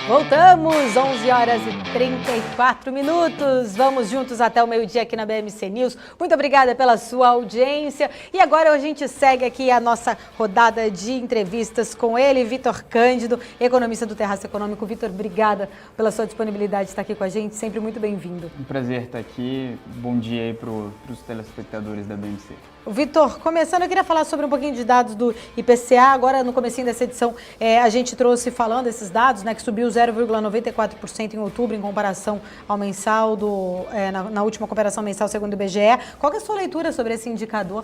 Voltamos, 11 horas e 34 minutos. Vamos juntos até o meio-dia aqui na BMC News. Muito obrigada pela sua audiência. E agora a gente segue aqui a nossa rodada de entrevistas com ele, Vitor Cândido, economista do Terraço Econômico. Vitor, obrigada pela sua disponibilidade de estar aqui com a gente. Sempre muito bem-vindo. Um prazer estar aqui. Bom dia aí para os telespectadores da BMC. Vitor, começando, eu queria falar sobre um pouquinho de dados do IPCA. Agora, no comecinho dessa edição, a gente trouxe falando desses dados, né, que subiu 0,94% em outubro em comparação ao mensal, na última comparação mensal segundo o IBGE. Qual que é a sua leitura sobre esse indicador?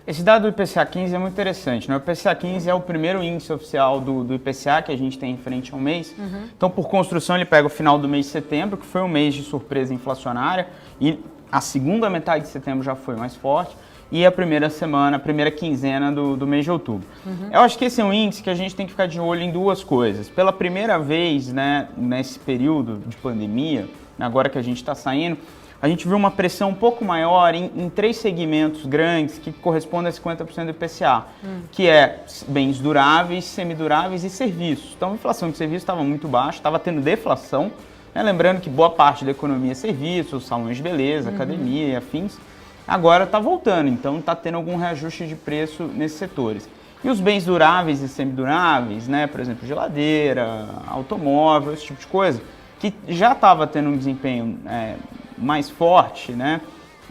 Esse dado do IPCA 15 é muito interessante, né? O IPCA 15 é o primeiro índice oficial do IPCA que a gente tem em frente ao mês. Então, por construção, ele pega o final do mês de setembro, que foi um mês de surpresa inflacionária, e a segunda metade de setembro já foi mais forte, e a primeira semana, a primeira quinzena do mês de outubro. Eu acho que esse é um índice que a gente tem que ficar de olho em duas coisas. Pela primeira vez, né, nesse período de pandemia, agora que a gente está saindo, a gente viu uma pressão um pouco maior em três segmentos grandes que correspondem a 50% do IPCA, que é bens duráveis, semiduráveis e serviços. Então, a inflação de serviços estava muito baixa, estava tendo deflação, né? Lembrando que boa parte da economia é serviços, salões de beleza, academia e afins. Agora está voltando, então está tendo algum reajuste de preço nesses setores. E os bens duráveis e semiduráveis, né, por exemplo, geladeira, automóvel, esse tipo de coisa, que já estava tendo um desempenho mais forte, né?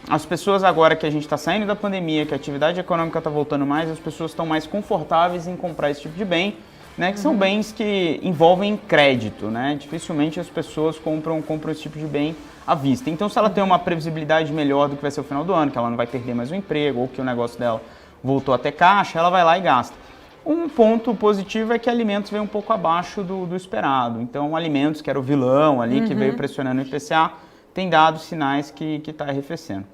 As pessoas agora que a gente está saindo da pandemia, que a atividade econômica está voltando mais, as pessoas estão mais confortáveis em comprar esse tipo de bem, né, que são bens que envolvem crédito, né? Dificilmente as pessoas compram esse tipo de bem à vista. Então, se ela tem uma previsibilidade melhor do que vai ser o final do ano, que ela não vai perder mais o emprego ou que o negócio dela voltou a ter caixa, ela vai lá e gasta. Um ponto positivo é que alimentos veio um pouco abaixo do esperado. Então, alimentos, que era o vilão ali, que veio pressionando o IPCA, tem dado sinais que está arrefecendo.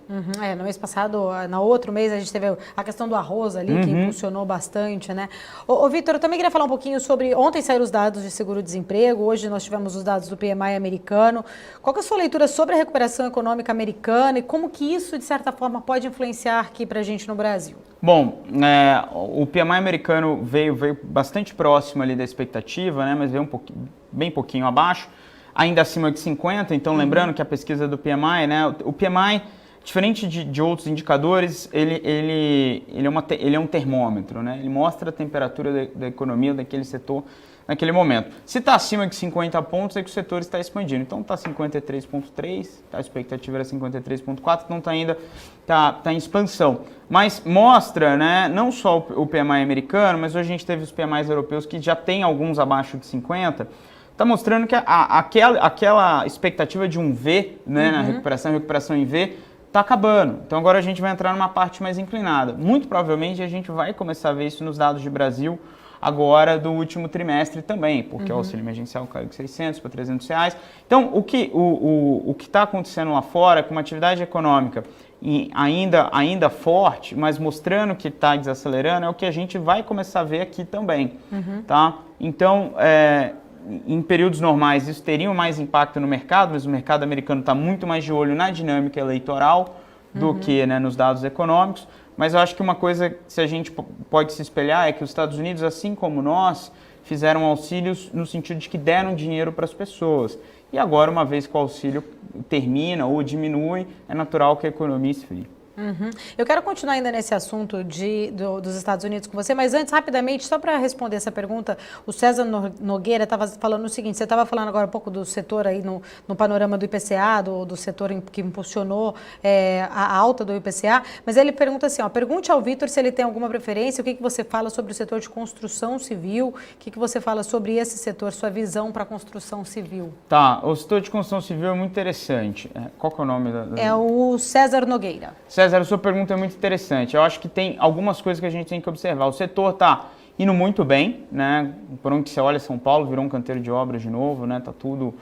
No mês passado, no outro mês, a gente teve a questão do arroz ali, que impulsionou bastante, né? Ô Vitor, eu também queria falar um pouquinho sobre... Ontem saíram os dados de seguro-desemprego, hoje nós tivemos os dados do PMI americano. Qual que é a sua leitura sobre a recuperação econômica americana e como que isso, de certa forma, pode influenciar aqui para a gente no Brasil? Bom, o PMI americano veio bastante próximo ali da expectativa, né? Mas veio bem pouquinho abaixo. Ainda acima de 50, então lembrando que a pesquisa do PMI, né, o PMI, diferente de outros indicadores, ele é um termômetro, né, ele mostra a temperatura da economia daquele setor naquele momento. Se está acima de 50 pontos, é que o setor está expandindo. Então está 53,3, a expectativa era 53,4, então está em expansão. Mas mostra, né, não só o PMI americano, mas hoje a gente teve os PMIs europeus que já tem alguns abaixo de 50, está mostrando que aquela expectativa de um V, né, na recuperação em V, está acabando. Então agora a gente vai entrar numa parte mais inclinada. Muito provavelmente a gente vai começar a ver isso nos dados de Brasil agora do último trimestre também, porque o auxílio emergencial caiu de 600 para 300 reais. Então o que está acontecendo lá fora, com uma atividade econômica ainda forte, mas mostrando que está desacelerando, é o que a gente vai começar a ver aqui também. Tá? Então, em períodos normais isso teria mais impacto no mercado, mas o mercado americano está muito mais de olho na dinâmica eleitoral do que, né, nos dados econômicos. Mas eu acho que uma coisa que a gente pode se espelhar é que os Estados Unidos, assim como nós, fizeram auxílios no sentido de que deram dinheiro para as pessoas. E agora, uma vez que o auxílio termina ou diminui, é natural que a economia esfrie. Eu quero continuar ainda nesse assunto dos Estados Unidos com você, mas antes, rapidamente, só para responder essa pergunta, o César Nogueira estava falando o seguinte, você estava falando agora um pouco do setor aí no panorama do IPCA, do setor que impulsionou a alta do IPCA, mas ele pergunta assim, pergunte ao Vitor se ele tem alguma preferência, o que você fala sobre o setor de construção civil, o que você fala sobre esse setor, sua visão para a construção civil. Tá, o setor de construção civil é muito interessante. Qual que é o nome É o César Nogueira. César, a sua pergunta é muito interessante. Eu acho que tem algumas coisas que a gente tem que observar. O setor está indo muito bem, né? Por onde você olha, São Paulo virou um canteiro de obras de novo, né? Tá tudo,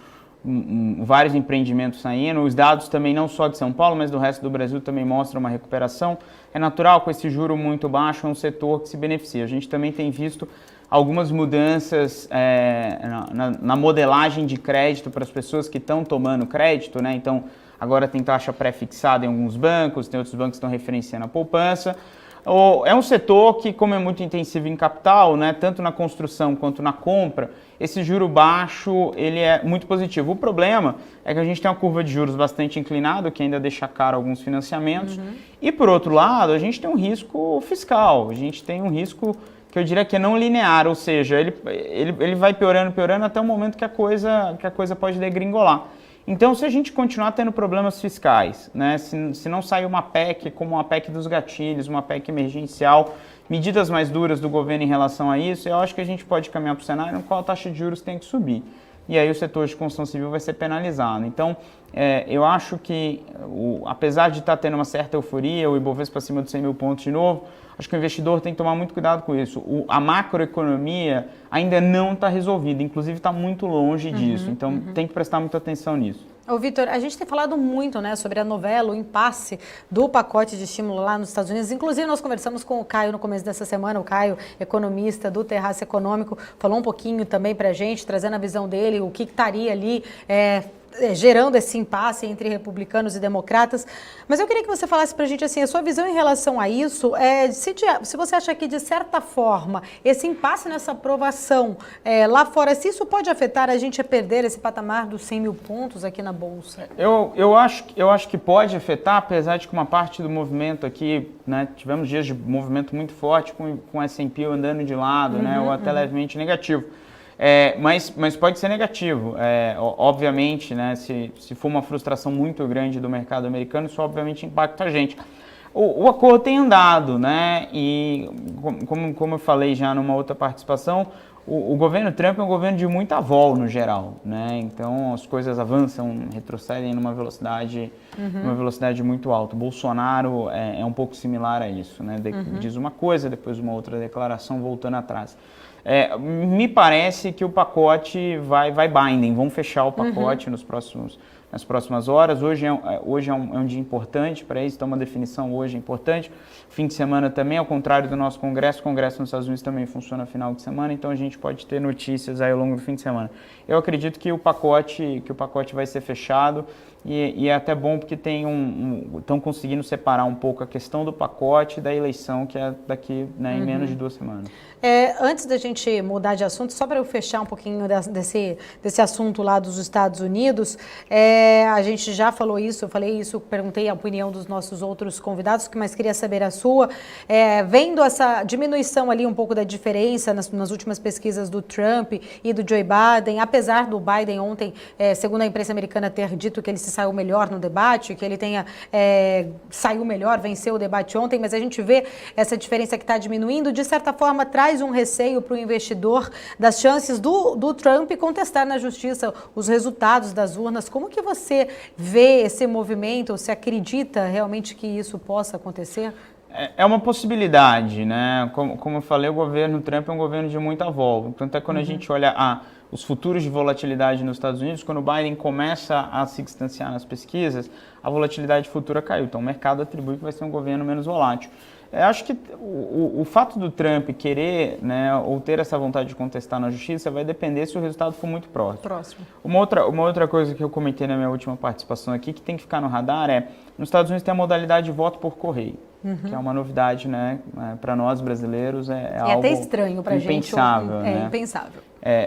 vários empreendimentos saindo. Os dados também não só de São Paulo, mas do resto do Brasil também mostram uma recuperação. É natural, com esse juro muito baixo, é um setor que se beneficia. A gente também tem visto algumas mudanças na modelagem de crédito para as pessoas que estão tomando crédito, né? Então, agora tem taxa pré-fixada em alguns bancos, tem outros bancos que estão referenciando a poupança. É um setor que, como é muito intensivo em capital, né, tanto na construção quanto na compra, esse juro baixo ele é muito positivo. O problema é que a gente tem uma curva de juros bastante inclinada, que ainda deixa caro alguns financiamentos. E, por outro lado, a gente tem um risco fiscal, a gente tem um risco que eu diria que é não linear, ou seja, ele vai piorando até o momento que a coisa pode degringolar. Então, se a gente continuar tendo problemas fiscais, né, se não sair uma PEC como uma PEC dos gatilhos, uma PEC emergencial, medidas mais duras do governo em relação a isso, eu acho que a gente pode caminhar para o cenário no qual a taxa de juros tem que subir. E aí o setor de construção civil vai ser penalizado. Então, eu acho que, apesar de estar tendo uma certa euforia, o Ibovespa acima de 100 mil pontos de novo, acho que o investidor tem que tomar muito cuidado com isso. A macroeconomia ainda não está resolvida, inclusive está muito longe disso. Então, tem que prestar muita atenção nisso. Ô, Vitor, a gente tem falado muito, né, sobre a novela, o impasse do pacote de estímulo lá nos Estados Unidos. Inclusive, nós conversamos com o Caio no começo dessa semana, o Caio, economista do Terraço Econômico, falou um pouquinho também para a gente, trazendo a visão dele, o que estaria ali gerando esse impasse entre republicanos e democratas. Mas eu queria que você falasse para a gente assim, a sua visão em relação a isso, se você acha que, de certa forma, esse impasse nessa aprovação lá fora, se isso pode afetar a gente a perder esse patamar dos 100 mil pontos aqui na Bolsa? Eu acho que pode afetar, apesar de que uma parte do movimento aqui, né, tivemos dias de movimento muito forte com o S&P andando de lado, né, ou até levemente negativo. Mas pode ser negativo, obviamente, né, se for uma frustração muito grande do mercado americano, isso obviamente impacta a gente. O acordo tem andado, né, e como eu falei já numa outra participação, o governo Trump é um governo de muita vol no geral, né, então as coisas avançam, retrocedem numa velocidade muito alta. O Bolsonaro é um pouco similar a isso, né, diz uma coisa, depois uma outra declaração voltando atrás. Me parece que o pacote vai binding, vão fechar o pacote nas próximas horas. Hoje é um dia importante para isso, então uma definição hoje é importante. Fim de semana também, ao contrário do nosso Congresso, o Congresso nos Estados Unidos também funciona final de semana, então a gente pode ter notícias aí ao longo do fim de semana. Eu acredito que o pacote vai ser fechado e é até bom porque estão conseguindo separar um pouco a questão do pacote da eleição, que é daqui, né, em menos de 2 semanas. Antes da gente mudar de assunto, só para eu fechar um pouquinho desse assunto lá dos Estados Unidos, a gente já falou isso, eu falei isso, perguntei a opinião dos nossos outros convidados, mas queria saber a sua. Vendo essa diminuição ali um pouco da diferença nas últimas pesquisas do Trump e do Joe Biden, apesar do Biden ontem, segundo a imprensa americana, ter dito que ele se saiu melhor no debate, que ele saiu melhor, venceu o debate ontem, mas a gente vê essa diferença que está diminuindo, de certa forma traz um receio para o investidor das chances do Trump contestar na justiça os resultados das urnas. Como que você vê esse movimento? Você acredita realmente que isso possa acontecer? É uma possibilidade, né? Como eu falei, o governo Trump é um governo de muita vol. Tanto é quando a gente olha os futuros de volatilidade nos Estados Unidos, quando o Biden começa a se distanciar nas pesquisas, a volatilidade futura caiu. Então o mercado atribui que vai ser um governo menos volátil. Eu acho que o fato do Trump querer, né, ou ter essa vontade de contestar na justiça vai depender se o resultado for muito próximo. Uma outra coisa que eu comentei na minha última participação aqui, que tem que ficar no radar nos Estados Unidos tem a modalidade de voto por correio, que é uma novidade, né, para nós brasileiros, algo até estranho para a gente. Impensável, né? Impensável.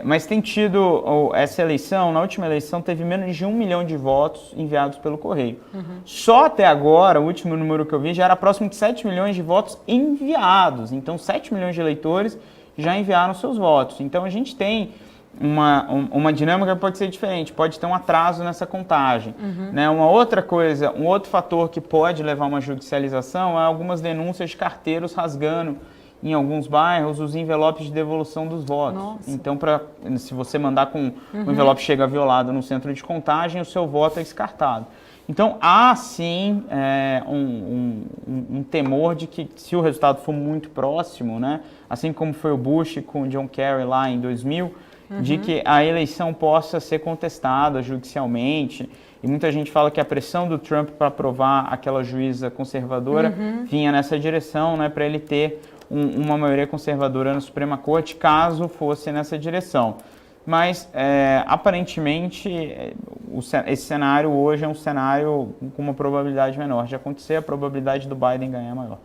Mas tem tido essa eleição, na última eleição teve menos de 1 milhão de votos enviados pelo correio. Só até agora, o último número que eu vi, já era próximo de 7 milhões de votos enviados. Então 7 milhões de eleitores já enviaram seus votos. Então a gente tem uma dinâmica que pode ser diferente, pode ter um atraso nessa contagem. Né? Uma outra coisa, um outro fator que pode levar a uma judicialização é algumas denúncias de carteiros rasgando em alguns bairros os envelopes de devolução dos votos. Nossa. Então, se você mandar com o envelope chega violado no centro de contagem, o seu voto é descartado. Então, há sim um temor de que, se o resultado for muito próximo, né, assim como foi o Bush com o John Kerry lá em 2000, de que a eleição possa ser contestada judicialmente. E muita gente fala que a pressão do Trump para aprovar aquela juíza conservadora vinha nessa direção, né, para ele ter uma maioria conservadora na Suprema Corte, caso fosse nessa direção. Mas, aparentemente, esse cenário hoje é um cenário com uma probabilidade menor de acontecer, a probabilidade do Biden ganhar é maior.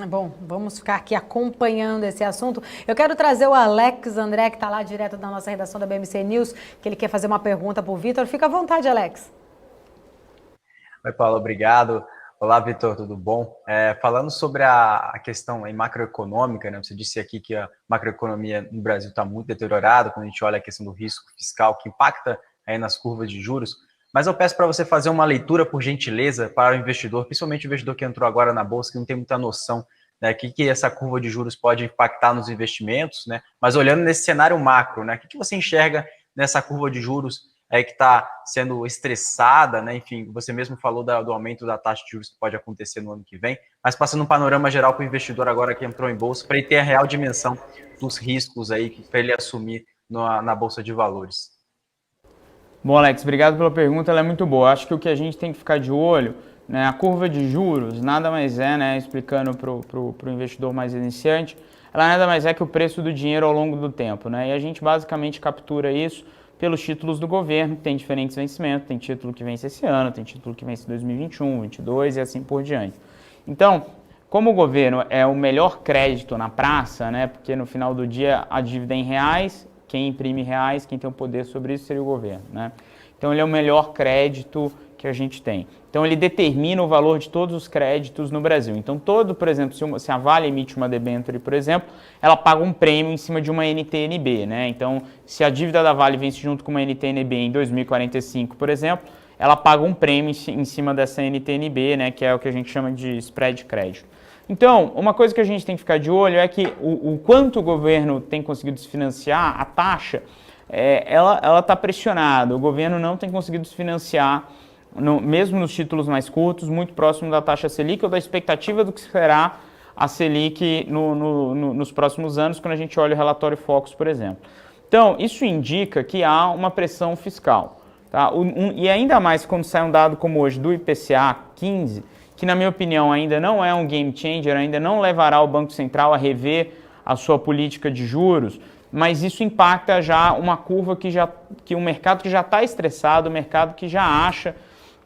Bom, vamos ficar aqui acompanhando esse assunto. Eu quero trazer o Alex André, que está lá direto da nossa redação da BMC News, que ele quer fazer uma pergunta para o Vitor. Fica à vontade, Alex. Oi, Paulo, obrigado. Olá, Vitor, tudo bom? Falando sobre a questão aí macroeconômica, né? Você disse aqui que a macroeconomia no Brasil está muito deteriorada quando a gente olha a questão do risco fiscal que impacta aí nas curvas de juros. Mas eu peço para você fazer uma leitura, por gentileza, para o investidor, principalmente o investidor que entrou agora na Bolsa, que não tem muita noção, né, que essa curva de juros pode impactar nos investimentos, né? Mas olhando nesse cenário macro, né, o que você enxerga nessa curva de juros que está sendo estressada, né? Enfim, você mesmo falou do aumento da taxa de juros que pode acontecer no ano que vem, mas passando um panorama geral para o investidor agora que entrou em Bolsa, para ele ter a real dimensão dos riscos aí, para ele assumir na Bolsa de Valores. Bom, Alex, obrigado pela pergunta, ela é muito boa. Acho que o que a gente tem que ficar de olho, né, a curva de juros nada mais é, né, explicando para o investidor mais iniciante, ela nada mais é que o preço do dinheiro ao longo do tempo, né, e a gente basicamente captura isso pelos títulos do governo, que tem diferentes vencimentos, tem título que vence esse ano, tem título que vence em 2021, 2022 e assim por diante. Então, como o governo é o melhor crédito na praça, né, porque no final do dia a dívida é em reais, quem imprime reais, quem tem o poder sobre isso seria o governo, né? Então ele é o melhor crédito que a gente tem. Então ele determina o valor de todos os créditos no Brasil. Então por exemplo, se a Vale emite uma debênture, por exemplo, ela paga um prêmio em cima de uma NTNB, né? Então se a dívida da Vale vence junto com uma NTNB em 2045, por exemplo, ela paga um prêmio em cima dessa NTNB, né? Que é o que a gente chama de spread crédito. Então, uma coisa que a gente tem que ficar de olho é que o quanto o governo tem conseguido se financiar, a taxa, ela está pressionada. O governo não tem conseguido se financiar, mesmo nos títulos mais curtos, muito próximo da taxa Selic ou da expectativa do que será a Selic nos próximos anos, quando a gente olha o relatório Focus, por exemplo. Então, isso indica que há uma pressão fiscal. Tá? E ainda mais quando sai um dado como hoje do IPCA 15, que na minha opinião ainda não é um game changer, ainda não levará o Banco Central a rever a sua política de juros, mas isso impacta já uma curva que o mercado que já está estressado, o mercado que já acha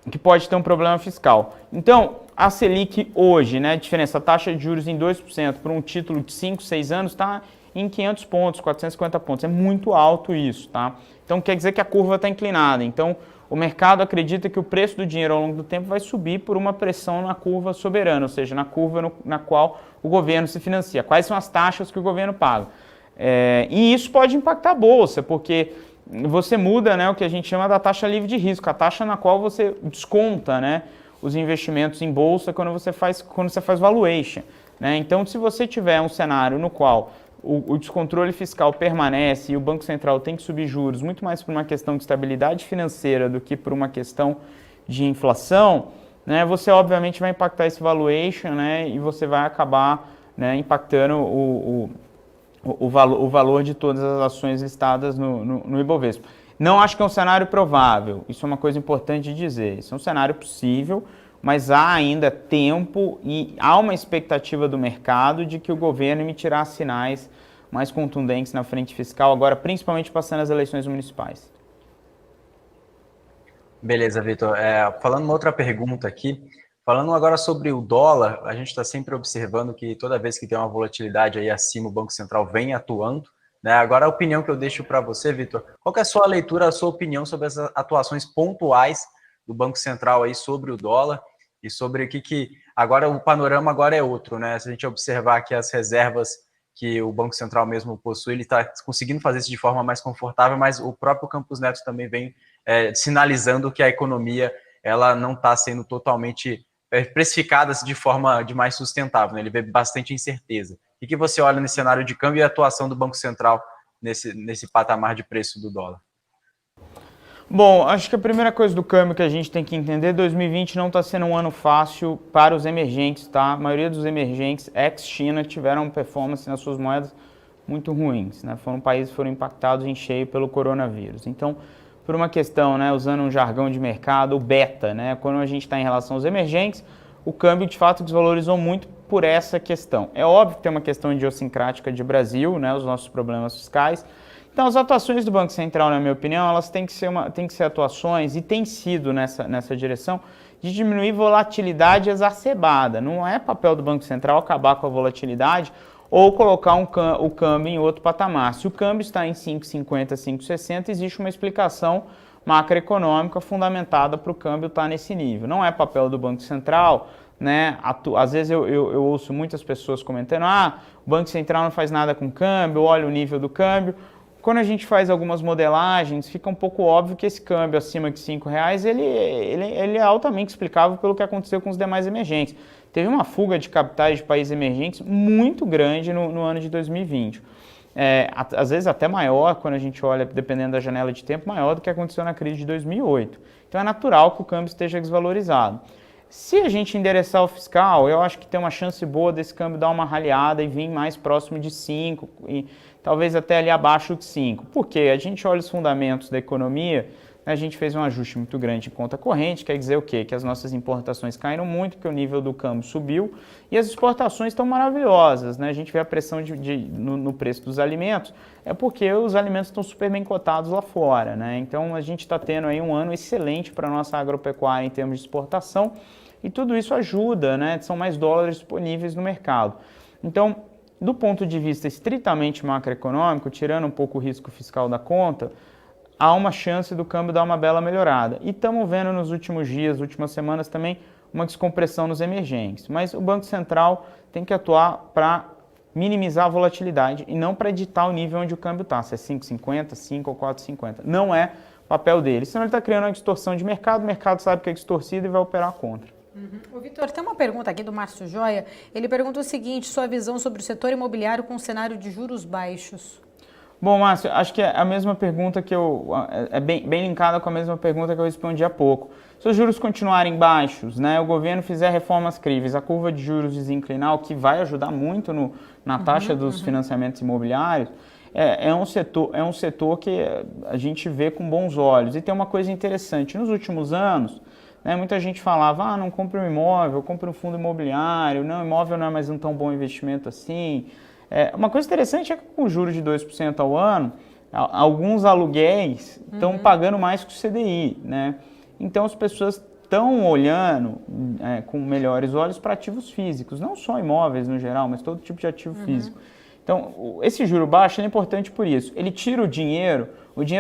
que pode ter um problema fiscal. Então, a Selic hoje, né, a diferença, a taxa de juros em 2% por um título de 5, 6 anos está em 500 pontos, 450 pontos, é muito alto isso, tá? Então quer dizer que a curva está inclinada, então o mercado acredita que o preço do dinheiro ao longo do tempo vai subir por uma pressão na curva soberana, ou seja, na curva na qual o governo se financia. Quais são as taxas que o governo paga? E isso pode impactar a Bolsa, porque você muda, né, o que a gente chama da taxa livre de risco, a taxa na qual você desconta, né, os investimentos em Bolsa quando você faz valuation, né? Então, se você tiver um cenário no qual o descontrole fiscal permanece e o Banco Central tem que subir juros muito mais por uma questão de estabilidade financeira do que por uma questão de inflação, né, você obviamente vai impactar esse valuation, né, e você vai acabar, né, impactando o valor de todas as ações listadas no Ibovespa. Não acho que é um cenário provável, isso é uma coisa importante de dizer, isso é um cenário possível, mas há ainda tempo e há uma expectativa do mercado de que o governo emitirá sinais mais contundentes na frente fiscal, agora principalmente passando as eleições municipais. Beleza, Vitor. Falando uma outra pergunta aqui, falando agora sobre o dólar, a gente está sempre observando que toda vez que tem uma volatilidade aí acima, o Banco Central vem atuando, né? Agora a opinião que eu deixo para você, Vitor, qual que é a sua leitura, a sua opinião sobre as atuações pontuais do Banco Central aí sobre o dólar? E sobre o que agora o panorama agora é outro, né? Se a gente observar que as reservas que o Banco Central mesmo possui, ele está conseguindo fazer isso de forma mais confortável, mas o próprio Campos Neto também vem sinalizando que a economia ela não está sendo totalmente precificada de forma mais sustentável, né? Ele vê bastante incerteza. O que você olha nesse cenário de câmbio e a atuação do Banco Central nesse patamar de preço do dólar? Bom, acho que a primeira coisa do câmbio que a gente tem que entender, 2020 não está sendo um ano fácil para os emergentes, tá? A maioria dos emergentes ex-China tiveram performance nas suas moedas muito ruins, né? Países que foram impactados em cheio pelo coronavírus. Então, por uma questão, né, usando um jargão de mercado, o beta, né? Quando a gente está em relação aos emergentes, o câmbio de fato desvalorizou muito por essa questão. É óbvio que tem uma questão idiosincrática de Brasil, né? Os nossos problemas fiscais, Então, as atuações do Banco Central, na minha opinião, elas têm que ser atuações, e tem sido nessa direção, de diminuir volatilidade exacerbada. Não é papel do Banco Central acabar com a volatilidade ou colocar o câmbio em outro patamar. Se o câmbio está em 5,50, 5,60, existe uma explicação macroeconômica fundamentada para o câmbio estar nesse nível. Não é papel do Banco Central, né? Às vezes eu ouço muitas pessoas comentando, o Banco Central não faz nada com o câmbio, olha o nível do câmbio. Quando a gente faz algumas modelagens, fica um pouco óbvio que esse câmbio acima de R$5, ele é altamente explicável pelo que aconteceu com os demais emergentes. Teve uma fuga de capitais de países emergentes muito grande no ano de 2020. Às vezes até maior, quando a gente olha, dependendo da janela de tempo, maior do que aconteceu na crise de 2008. Então é natural que o câmbio esteja desvalorizado. Se a gente endereçar o fiscal, eu acho que tem uma chance boa desse câmbio dar uma raleada e vir mais próximo de 5, e talvez até ali abaixo de 5. Por quê? A gente olha os fundamentos da economia, a gente fez um ajuste muito grande em conta corrente, quer dizer o quê? Que as nossas importações caíram muito, que o nível do câmbio subiu, e as exportações estão maravilhosas, né? A gente vê a pressão no preço dos alimentos, é porque os alimentos estão super bem cotados lá fora, né? Então a gente está tendo aí um ano excelente para a nossa agropecuária em termos de exportação, e tudo isso ajuda, né? São mais dólares disponíveis no mercado. Então, do ponto de vista estritamente macroeconômico, tirando um pouco o risco fiscal da conta, há uma chance do câmbio dar uma bela melhorada. E estamos vendo nos últimos dias, últimas semanas também, uma descompressão nos emergentes. Mas o Banco Central tem que atuar para minimizar a volatilidade e não para editar o nível onde o câmbio está, se é 5,50, 5 ou 4,50. Não é papel dele, senão ele está criando uma distorção de mercado, o mercado sabe que é distorcido e vai operar contra. Ô, Vitor, tem uma pergunta aqui do Márcio Joia. Ele pergunta o seguinte, sua visão sobre o setor imobiliário com um cenário de juros baixos. Bom, Márcio, acho que é a mesma pergunta que é bem linkada com a mesma pergunta que eu respondi há pouco. Se os juros continuarem baixos, né, o governo fizer reformas críveis, a curva de juros desinclinar, o que vai ajudar muito na taxa dos financiamentos imobiliários, é um setor que a gente vê com bons olhos. E tem uma coisa interessante, nos últimos anos, né, muita gente falava, não compre um imóvel, compre um fundo imobiliário, não, imóvel não é mais um tão bom investimento assim. Uma coisa interessante é que com juros de 2% ao ano, alguns aluguéis estão pagando mais que o CDI, né? Então as pessoas estão olhando com melhores olhos para ativos físicos, não só imóveis no geral, mas todo tipo de ativo físico. Então esse juro baixo é importante por isso. Ele tira o dinheiro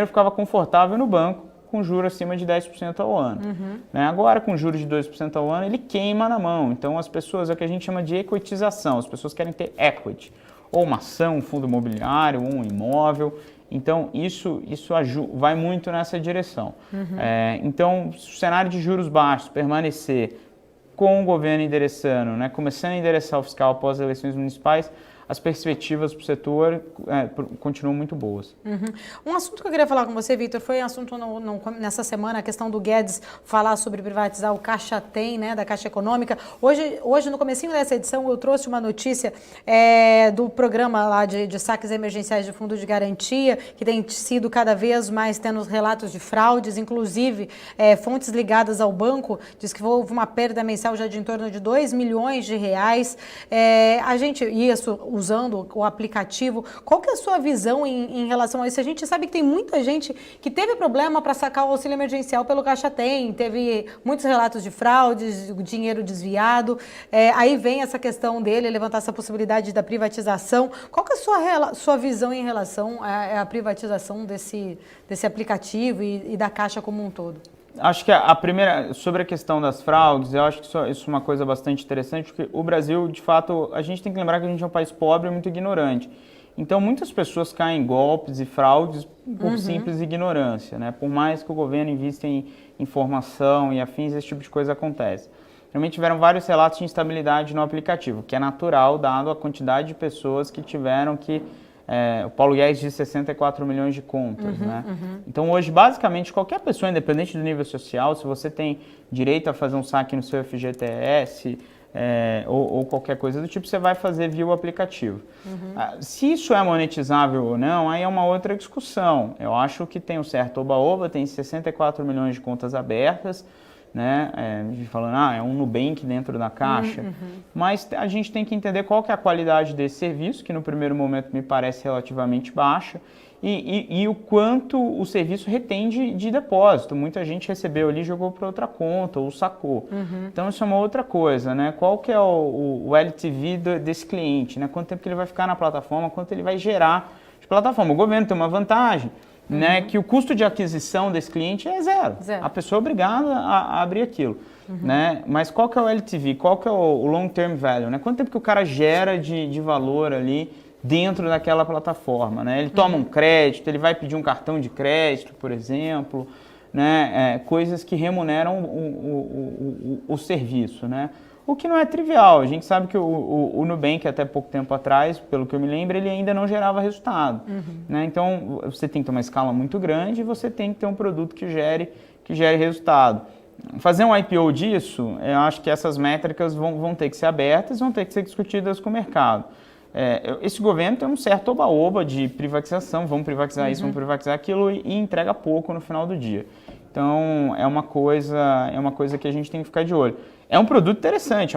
ficava confortável no banco, com juros acima de 10% ao ano. Né? Agora, com juros de 2% ao ano, ele queima na mão. Então, as pessoas, é o que a gente chama de equitização. As pessoas querem ter equity, ou uma ação, um fundo imobiliário, ou um imóvel. Então, isso vai muito nessa direção. Então, se o cenário de juros baixos permanecer com o governo endereçando, né, começando a endereçar o fiscal após as eleições municipais, as perspectivas para o setor continuam muito boas. Um assunto que eu queria falar com você, Vitor, foi um assunto nessa semana, a questão do Guedes falar sobre privatizar o Caixa Tem, né, da Caixa Econômica. Hoje, no comecinho dessa edição, eu trouxe uma notícia do programa lá de saques emergenciais de fundo de garantia, que tem sido cada vez mais tendo os relatos de fraudes, inclusive fontes ligadas ao banco, diz que houve uma perda mensal já de em torno de R$2 milhões. A gente, isso usando o aplicativo, qual que é a sua visão em relação a isso? A gente sabe que tem muita gente que teve problema para sacar o auxílio emergencial pelo Caixa Tem, teve muitos relatos de fraudes, dinheiro desviado, aí vem essa questão dele, levantar essa possibilidade da privatização. Qual que é a sua visão em relação à privatização desse aplicativo e da Caixa como um todo? Acho que a primeira, sobre a questão das fraudes, eu acho que isso é uma coisa bastante interessante, porque o Brasil, de fato, a gente tem que lembrar que a gente é um país pobre e muito ignorante. Então, muitas pessoas caem em golpes e fraudes por simples ignorância, né? Por mais que o governo invista em informação e afins, esse tipo de coisa acontece. Realmente tiveram vários relatos de instabilidade no aplicativo, que é natural, dado a quantidade de pessoas que tiveram que... o Paulo Guedes diz 64 milhões de contas, né? Então hoje, basicamente, qualquer pessoa, independente do nível social, se você tem direito a fazer um saque no seu FGTS ou qualquer coisa do tipo, você vai fazer via o aplicativo. Se isso é monetizável ou não, aí é uma outra discussão. Eu acho que tem um certo oba-oba, tem 64 milhões de contas abertas, né, falando, é um Nubank dentro da Caixa, mas a gente tem que entender qual que é a qualidade desse serviço, que no primeiro momento me parece relativamente baixa, e o quanto o serviço retém de depósito. Muita gente recebeu ali, jogou para outra conta ou sacou. Então isso é uma outra coisa, né? Qual que é o LTV desse cliente, né? Quanto tempo que ele vai ficar na plataforma, quanto ele vai gerar de plataforma. O governo tem uma vantagem, né? Que o custo de aquisição desse cliente é zero. A pessoa é obrigada a abrir aquilo. Né? Mas qual que é o LTV? Qual que é o long term value? Né? Quanto tempo que o cara gera de valor ali dentro daquela plataforma? Né? Ele toma um crédito, ele vai pedir um cartão de crédito, por exemplo, né? Coisas que remuneram o serviço. Né? O que não é trivial. A gente sabe que o Nubank, até pouco tempo atrás, pelo que eu me lembro, ele ainda não gerava resultado. Né? Então, você tem que ter uma escala muito grande e você tem que ter um produto que gere resultado. Fazer um IPO disso, eu acho que essas métricas vão ter que ser abertas, vão ter que ser discutidas com o mercado. Esse governo tem um certo oba-oba de privatização, vamos privatizar isso, vamos privatizar aquilo e entrega pouco no final do dia. Então, é uma coisa que a gente tem que ficar de olho. É um produto interessante,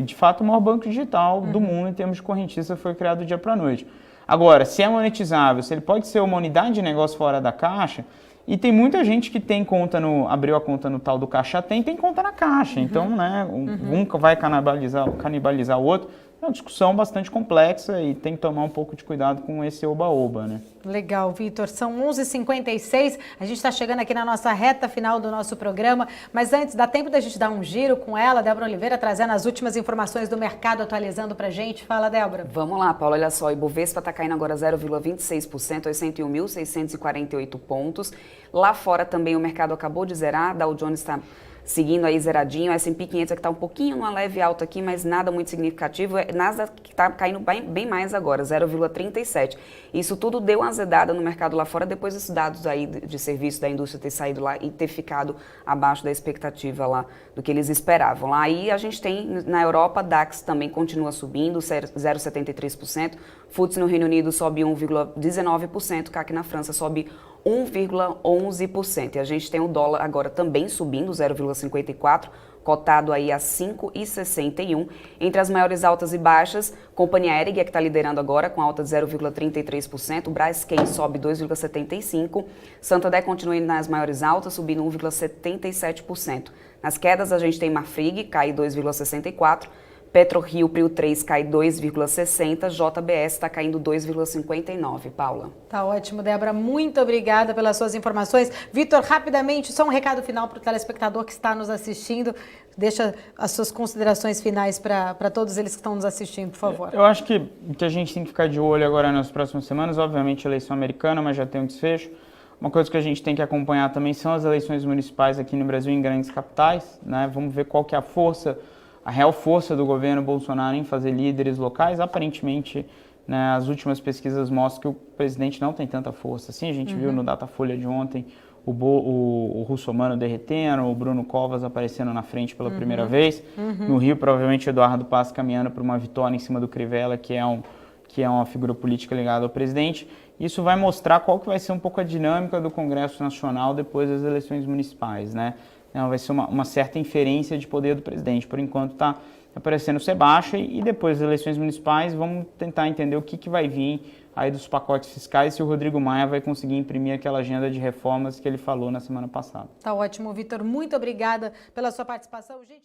de fato o maior banco digital do mundo em termos de correntista, foi criado do dia para a noite. Agora, se é monetizável, se ele pode ser uma unidade de negócio fora da caixa, e tem muita gente que tem conta abriu a conta no tal do Caixa tem conta na Caixa. Então, né, um vai canibalizar o outro. É uma discussão bastante complexa e tem que tomar um pouco de cuidado com esse oba-oba, né? Legal, Vitor. São 11h56, a gente está chegando aqui na nossa reta final do nosso programa, mas antes, dá tempo da gente dar um giro com ela, Débora Oliveira, trazendo as últimas informações do mercado, atualizando para a gente. Fala, Débora. Vamos lá, Paula, olha só, o Ibovespa está caindo agora 0,26%, aos 101.648 pontos. Lá fora também o mercado acabou de zerar, Dow Jones está seguindo aí zeradinho, o S&P 500 que está um pouquinho numa leve alta aqui, mas nada muito significativo, Nasdaq que está caindo bem mais agora, 0,37. Isso tudo deu uma azedada no mercado lá fora, depois dos dados aí de serviço da indústria ter saído lá e ter ficado abaixo da expectativa lá, do que eles esperavam. Lá aí a gente tem, na Europa, DAX também continua subindo, 0,73%, FTSE no Reino Unido sobe 1,19%, CAC na França sobe 1,11%. E a gente tem o dólar agora também subindo 0,54%, cotado aí a 5,61. Entre as maiores altas e baixas, Companhia Aérea, que está liderando agora com alta de 0,33%, Braskem sobe 2,75%, Santander continua indo nas maiores altas, subindo 1,77%. Nas quedas a gente tem Marfrig, cai 2,64%, PetroRio Prio 3 cai 2,60%, JBS está caindo 2,59%. Paula. Tá ótimo, Débora. Muito obrigada pelas suas informações. Vitor, rapidamente, só um recado final para o telespectador que está nos assistindo. Deixa as suas considerações finais para todos eles que estão nos assistindo, por favor. Eu acho que a gente tem que ficar de olho agora nas próximas semanas, obviamente eleição americana, mas já tem um desfecho. Uma coisa que a gente tem que acompanhar também são as eleições municipais aqui no Brasil em grandes capitais, né? Vamos ver qual que é a real força do governo Bolsonaro em fazer líderes locais. Aparentemente, né, as últimas pesquisas mostram que o presidente não tem tanta força. Assim, a gente viu no Datafolha de ontem o Russomano derretendo, o Bruno Covas aparecendo na frente pela primeira vez. No Rio, provavelmente, Eduardo Paes caminhando para uma vitória em cima do Crivella, que é uma figura política ligada ao presidente. Isso vai mostrar qual que vai ser um pouco a dinâmica do Congresso Nacional depois das eleições municipais, né? Vai ser uma certa inferência de poder do presidente. Por enquanto está parecendo ser baixa e depois das eleições municipais vamos tentar entender o que vai vir aí dos pacotes fiscais, se o Rodrigo Maia vai conseguir imprimir aquela agenda de reformas que ele falou na semana passada. Tá ótimo, Vitor. Muito obrigada pela sua participação. Gente...